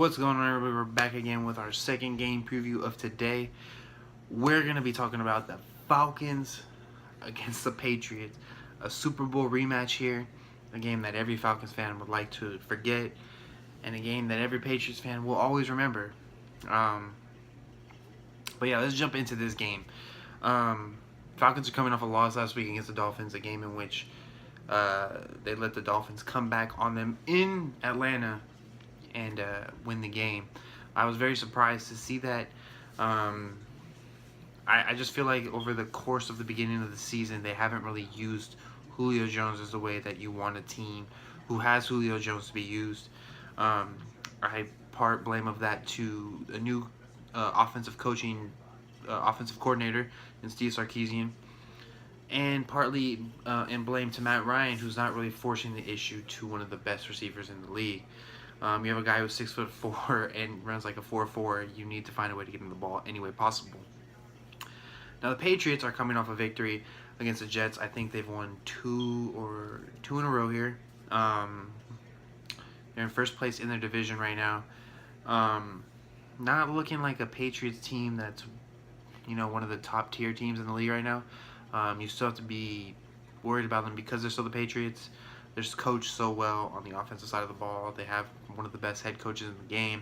What's going on, everybody? We're back again with our second game preview of today. We're going to be talking about the Falcons against the Patriots. A Super Bowl rematch here. A game that every Falcons fan would like to forget. And a game that every Patriots fan will always remember. But yeah, let's jump into this game. Falcons are coming off a loss last week against the Dolphins. A game in which they let the Dolphins come back on them in Atlanta and win the game. I was very surprised to see that. I just feel like over the course of the beginning of the season, they haven't really used Julio Jones as the way that you want a team who has Julio Jones to be used. I part blame of that to a new offensive coordinator in Steve Sarkisian, and partly in blame to Matt Ryan, who's not really forcing the issue to one of the best receivers in the league. You have a guy who's 6'4" and runs like a 4.4. You need to find a way to get him the ball any way possible. Now the Patriots are coming off a victory against the Jets. I think they've won two in a row here. They're in first place in their division right now. Not looking like a Patriots team that's one of the top tier teams in the league right now. You still have to be worried about them because they're still the Patriots. They're just coached so well on the offensive side of the ball. They have one of the best head coaches in the game.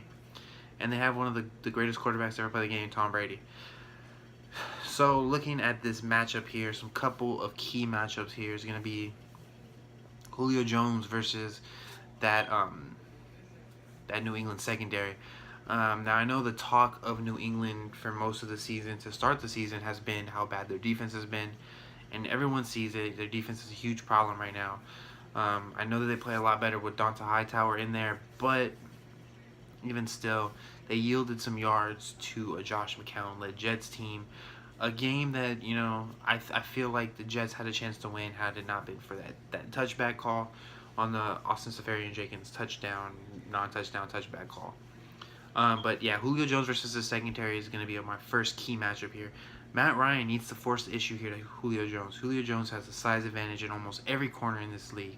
And they have one of the greatest quarterbacks to ever play the game, Tom Brady. So looking at this matchup here, some couple of key matchups here is going to be Julio Jones versus that New England secondary. Now I know the talk of New England for most of the season to start the season has been how bad their defense has been. And everyone sees it. Their defense is a huge problem right now. I know that they play a lot better with Donta Hightower in there, but even still, they yielded some yards to a Josh McCown-led Jets team. A game that, I feel like the Jets had a chance to win had it not been for that touchback call on the Austin Seferian-Jenkins non-touchdown touchback call. But yeah, Julio Jones versus the secondary is going to be my first key matchup here. Matt Ryan needs to force the issue here to Julio Jones. Julio Jones has a size advantage in almost every corner in this league.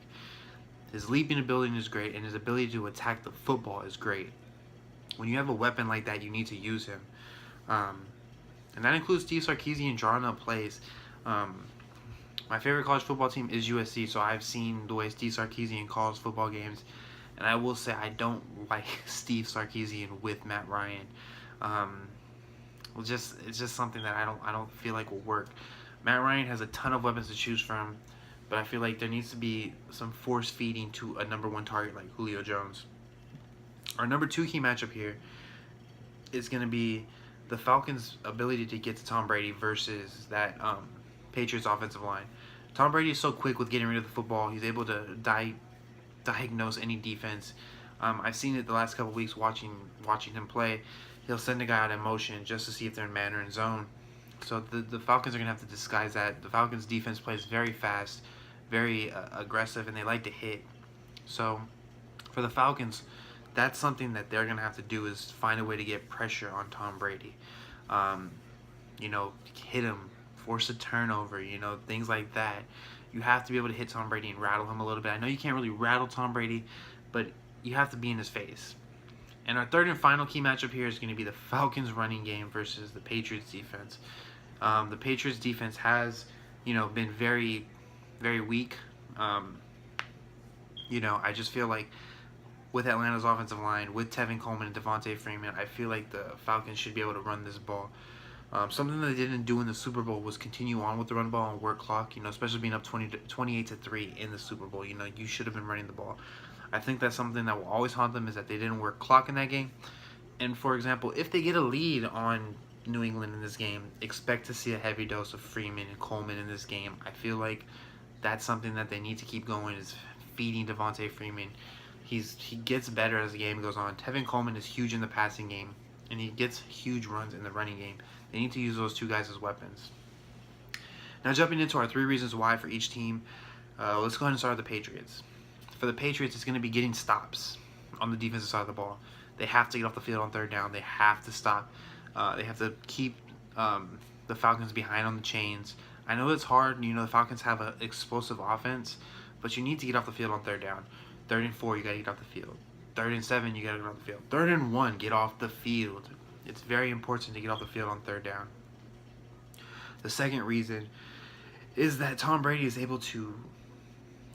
His leaping ability is great, and his ability to attack the football is great. When you have a weapon like that, you need to use him. And that includes Steve Sarkisian drawing up plays. My favorite college football team is USC, so I've seen the way Steve Sarkisian calls football games. And I will say I don't like Steve Sarkisian with Matt Ryan. It's just something that I don't feel like will work. Matt Ryan has a ton of weapons to choose from, but I feel like there needs to be some force feeding to a number one target like Julio Jones. Our number two key matchup here is going to be the Falcons' ability to get to Tom Brady versus that Patriots offensive line. Tom Brady is so quick with getting rid of the football. He's able to diagnose any defense. I've seen it the last couple weeks watching him play. He'll send a guy out in motion just to see if they're in man or in zone. So the Falcons are going to have to disguise that. The Falcons' defense plays very fast, very aggressive, and they like to hit. So for the Falcons, that's something that they're going to have to do is find a way to get pressure on Tom Brady. Hit him, force a turnover, things like that. You have to be able to hit Tom Brady and rattle him a little bit. I know you can't really rattle Tom Brady, but you have to be in his face. And our third and final key matchup here is going to be the Falcons running game versus the Patriots defense. The Patriots defense has, been very, very weak. I just feel like with Atlanta's offensive line, with Tevin Coleman and Devontae Freeman, I feel like the Falcons should be able to run this ball. Something that they didn't do in the Super Bowl was continue on with the run ball and work clock, especially being up 28-3 in the Super Bowl. You should have been running the ball. I think that's something that will always haunt them is that they didn't work clock in that game. And, for example, if they get a lead on New England in this game, expect to see a heavy dose of Freeman and Coleman in this game. I feel like that's something that they need to keep going is feeding Devontae Freeman. He gets better as the game goes on. Tevin Coleman is huge in the passing game, and he gets huge runs in the running game. They need to use those two guys as weapons. Now, jumping into our three reasons why for each team, let's go ahead and start with the Patriots. For the Patriots, it's going to be getting stops on the defensive side of the ball. They have to get off the field on third down. They have to stop. They have to keep the Falcons behind on the chains. I know it's hard. The Falcons have an explosive offense, but you need to get off the field on third down. 3rd and 4, you got to get off the field. 3rd and 7, you got to get off the field. 3rd and 1, get off the field. It's very important to get off the field on 3rd down. The second reason is that Tom Brady is able to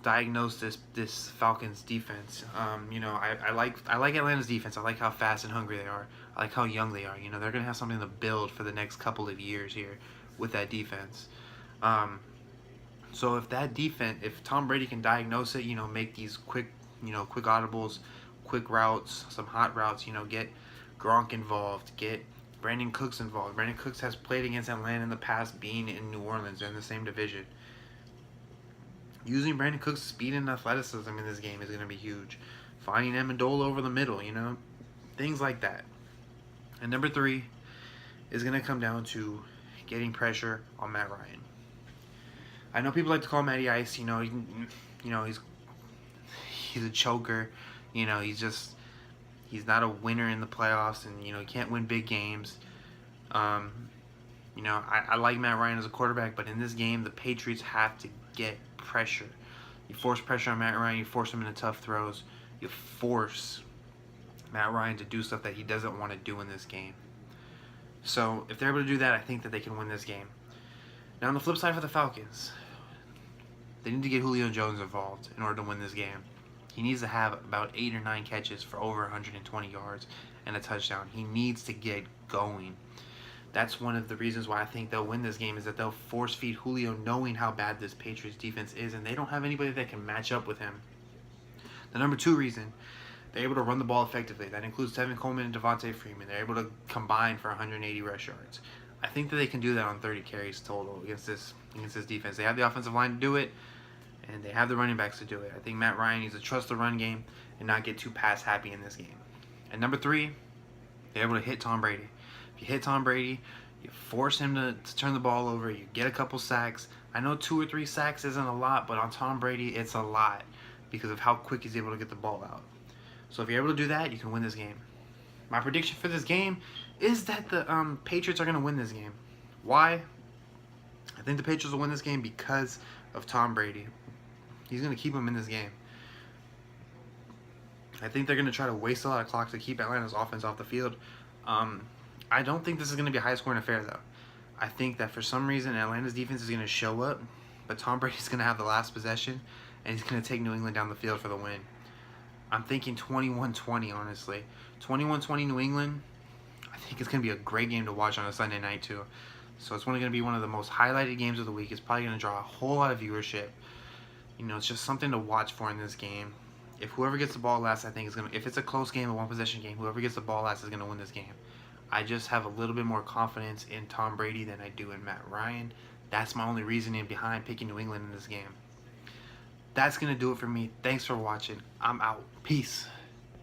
diagnose this Falcons defense. I like Atlanta's defense. I like how fast and hungry they are. I like how young they are. They're gonna have something to build for the next couple of years here with that defense. So if Tom Brady can diagnose it, make these quick audibles, quick routes, some hot routes, get Gronk involved, get Brandon Cooks involved. Brandon Cooks has played against Atlanta in the past, being in New Orleans. They're in the same division. Using Brandon Cooks' speed and athleticism in this game is going to be huge. Finding Amendola over the middle, things like that. And number 3 is going to come down to getting pressure on Matt Ryan. I know people like to call Matty Ice. He's a choker. He's not a winner in the playoffs, and he can't win big games. I like Matt Ryan as a quarterback, but in this game, the Patriots have to get pressure. You force pressure on Matt Ryan. You force him into tough throws. You force Matt Ryan to do stuff that he doesn't want to do in this game. So if they're able to do that, I think that they can win this game. Now on the flip side for the Falcons, they need to get Julio Jones involved in order to win this game. He needs to have about 8 or 9 catches for over 120 yards and a touchdown. He needs to get going. That's one of the reasons why I think they'll win this game, is that they'll force feed Julio, knowing how bad this Patriots defense is, and they don't have anybody that can match up with him. The number 2 reason, they're able to run the ball effectively. That includes Tevin Coleman and Devontae Freeman. They're able to combine for 180 rush yards. I think that they can do that on 30 carries total against this defense. They have the offensive line to do it, and they have the running backs to do it. I think Matt Ryan needs to trust the run game and not get too pass happy in this game. And number 3, they're able to hit Tom Brady. If you hit Tom Brady, you force him to turn the ball over, you get a couple sacks. I know 2 or 3 sacks isn't a lot, but on Tom Brady, it's a lot because of how quick he's able to get the ball out. So if you're able to do that, you can win this game. My prediction for this game is that the Patriots are going to win this game. Why? I think the Patriots will win this game because of Tom Brady. He's going to keep them in this game. I think they're going to try to waste a lot of clock to keep Atlanta's offense off the field. I don't think this is going to be a high-scoring affair, though. I think that for some reason Atlanta's defense is going to show up, but Tom Brady's going to have the last possession, and he's going to take New England down the field for the win. I'm thinking 21-20, honestly. 21-20 New England. I think it's going to be a great game to watch on a Sunday night, too. So it's going to be one of the most highlighted games of the week. It's probably going to draw a whole lot of viewership. It's just something to watch for in this game. If whoever gets the ball last, I think is going to... If it's a close game, a one-possession game, whoever gets the ball last is going to win this game. I just have a little bit more confidence in Tom Brady than I do in Matt Ryan. That's my only reasoning behind picking New England in this game. That's going to do it for me. Thanks for watching. I'm out. Peace.